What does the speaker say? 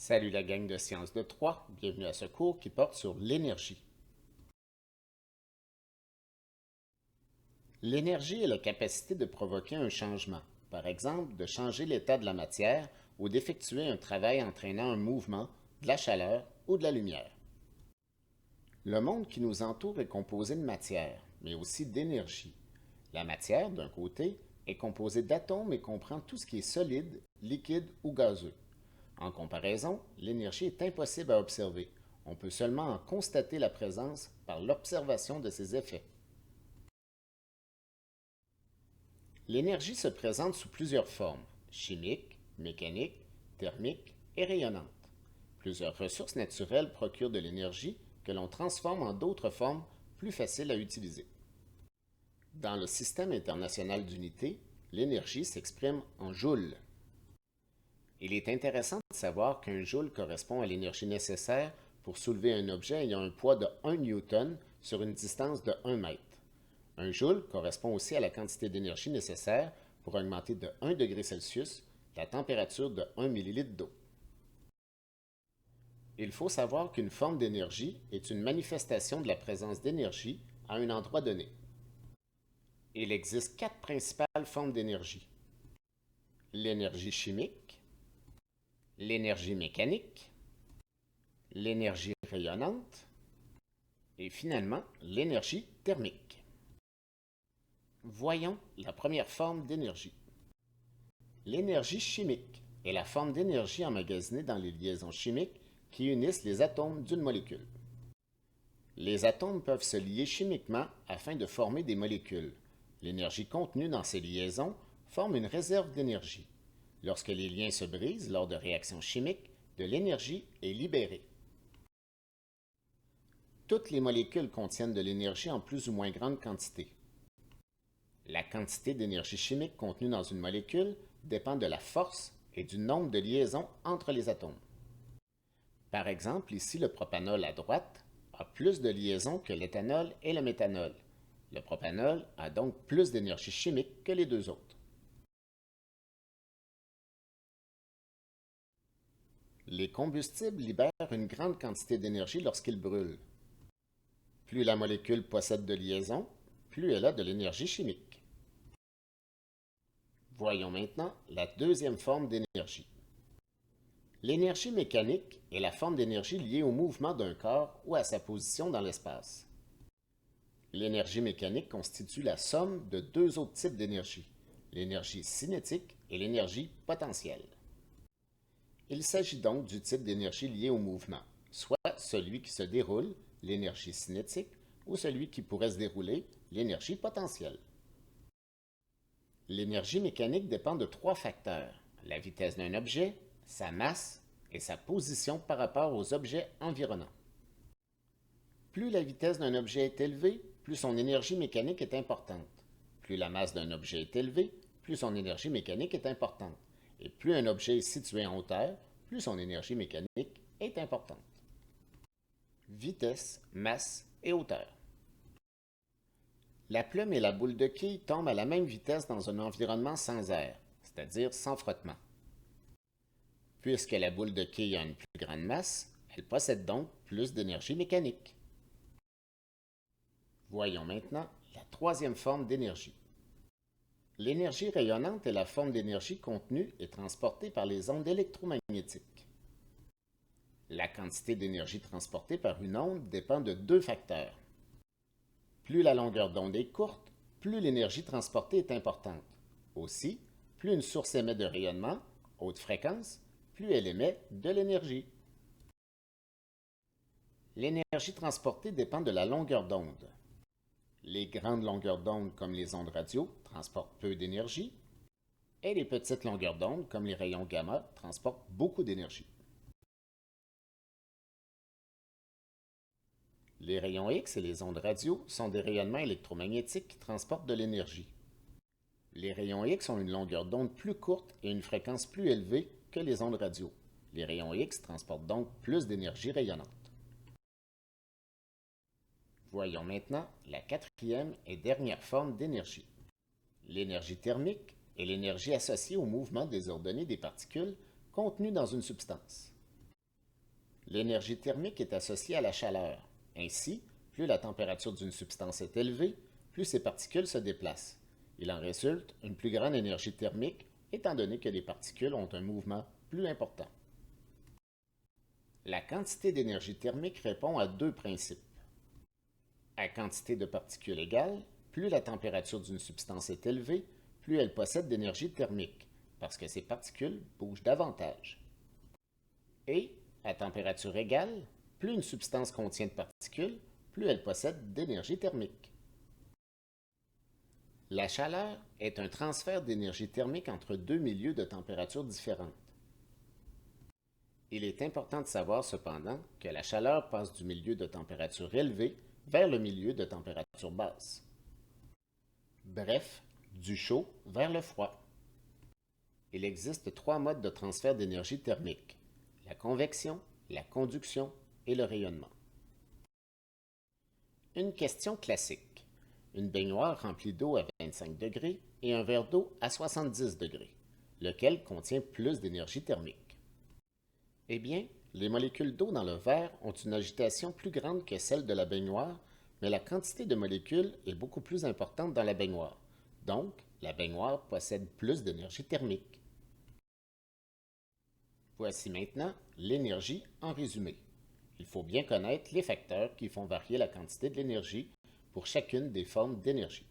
Salut la gang de Sciences de 3, bienvenue à ce cours qui porte sur l'énergie. L'énergie est la capacité de provoquer un changement, par exemple de changer l'état de la matière ou d'effectuer un travail entraînant un mouvement, de la chaleur ou de la lumière. Le monde qui nous entoure est composé de matière, mais aussi d'énergie. La matière, d'un côté, est composée d'atomes et comprend tout ce qui est solide, liquide ou gazeux. En comparaison, l'énergie est impossible à observer. On peut seulement en constater la présence par l'observation de ses effets. L'énergie se présente sous plusieurs formes, chimiques, mécaniques, thermiques et rayonnantes. Plusieurs ressources naturelles procurent de l'énergie que l'on transforme en d'autres formes plus faciles à utiliser. Dans le système international d'unité, l'énergie s'exprime en joules. Il est intéressant de savoir qu'un joule correspond à l'énergie nécessaire pour soulever un objet ayant un poids de 1 newton sur une distance de 1 mètre. Un joule correspond aussi à la quantité d'énergie nécessaire pour augmenter de 1 degré Celsius la température de 1 millilitre d'eau. Il faut savoir qu'une forme d'énergie est une manifestation de la présence d'énergie à un endroit donné. Il existe 4 principales formes d'énergie. L'énergie chimique, l'énergie mécanique, l'énergie rayonnante et finalement l'énergie thermique. Voyons la première forme d'énergie. L'énergie chimique est la forme d'énergie emmagasinée dans les liaisons chimiques qui unissent les atomes d'une molécule. Les atomes peuvent se lier chimiquement afin de former des molécules. L'énergie contenue dans ces liaisons forme une réserve d'énergie. Lorsque les liens se brisent lors de réactions chimiques, de l'énergie est libérée. Toutes les molécules contiennent de l'énergie en plus ou moins grande quantité. La quantité d'énergie chimique contenue dans une molécule dépend de la force et du nombre de liaisons entre les atomes. Par exemple, ici le propanol à droite a plus de liaisons que l'éthanol et le méthanol. Le propanol a donc plus d'énergie chimique que les deux autres. Les combustibles libèrent une grande quantité d'énergie lorsqu'ils brûlent. Plus la molécule possède de liaisons, plus elle a de l'énergie chimique. Voyons maintenant la deuxième forme d'énergie. L'énergie mécanique est la forme d'énergie liée au mouvement d'un corps ou à sa position dans l'espace. L'énergie mécanique constitue la somme de deux autres types d'énergie, l'énergie cinétique et l'énergie potentielle. Il s'agit donc du type d'énergie liée au mouvement, soit celui qui se déroule, l'énergie cinétique, ou celui qui pourrait se dérouler, l'énergie potentielle. L'énergie mécanique dépend de trois facteurs, la vitesse d'un objet, sa masse et sa position par rapport aux objets environnants. Plus la vitesse d'un objet est élevée, plus son énergie mécanique est importante. Plus la masse d'un objet est élevée, plus son énergie mécanique est importante. Et plus un objet est situé en hauteur, plus son énergie mécanique est importante. Vitesse, masse et hauteur. La plume et la boule de quille tombent à la même vitesse dans un environnement sans air, c'est-à-dire sans frottement. Puisque la boule de quille a une plus grande masse, elle possède donc plus d'énergie mécanique. Voyons maintenant la troisième forme d'énergie. L'énergie rayonnante est la forme d'énergie contenue et transportée par les ondes électromagnétiques. La quantité d'énergie transportée par une onde dépend de deux facteurs. Plus la longueur d'onde est courte, plus l'énergie transportée est importante. Aussi, plus une source émet de rayonnement, haute fréquence, plus elle émet de l'énergie. L'énergie transportée dépend de la longueur d'onde. Les grandes longueurs d'onde, comme les ondes radio, transportent peu d'énergie, et les petites longueurs d'onde, comme les rayons gamma, transportent beaucoup d'énergie. Les rayons X et les ondes radio sont des rayonnements électromagnétiques qui transportent de l'énergie. Les rayons X ont une longueur d'onde plus courte et une fréquence plus élevée que les ondes radio. Les rayons X transportent donc plus d'énergie rayonnante. Voyons maintenant la quatrième et dernière forme d'énergie. L'énergie thermique est l'énergie associée au mouvement désordonné des particules contenues dans une substance. L'énergie thermique est associée à la chaleur. Ainsi, plus la température d'une substance est élevée, plus ses particules se déplacent. Il en résulte une plus grande énergie thermique étant donné que les particules ont un mouvement plus important. La quantité d'énergie thermique répond à deux principes. À quantité de particules égale, plus la température d'une substance est élevée, plus elle possède d'énergie thermique, parce que ses particules bougent davantage. Et, à température égale, plus une substance contient de particules, plus elle possède d'énergie thermique. La chaleur est un transfert d'énergie thermique entre deux milieux de température différentes. Il est important de savoir cependant que la chaleur passe du milieu de température élevée vers le milieu de température basse. Bref, du chaud vers le froid. Il existe trois modes de transfert d'énergie thermique: la convection, la conduction et le rayonnement. Une question classique. Une baignoire remplie d'eau à 25 degrés et un verre d'eau à 70 degrés. Lequel contient plus d'énergie thermique? Eh bien, les molécules d'eau dans le verre ont une agitation plus grande que celle de la baignoire, mais la quantité de molécules est beaucoup plus importante dans la baignoire. Donc, la baignoire possède plus d'énergie thermique. Voici maintenant l'énergie en résumé. Il faut bien connaître les facteurs qui font varier la quantité de l'énergie pour chacune des formes d'énergie.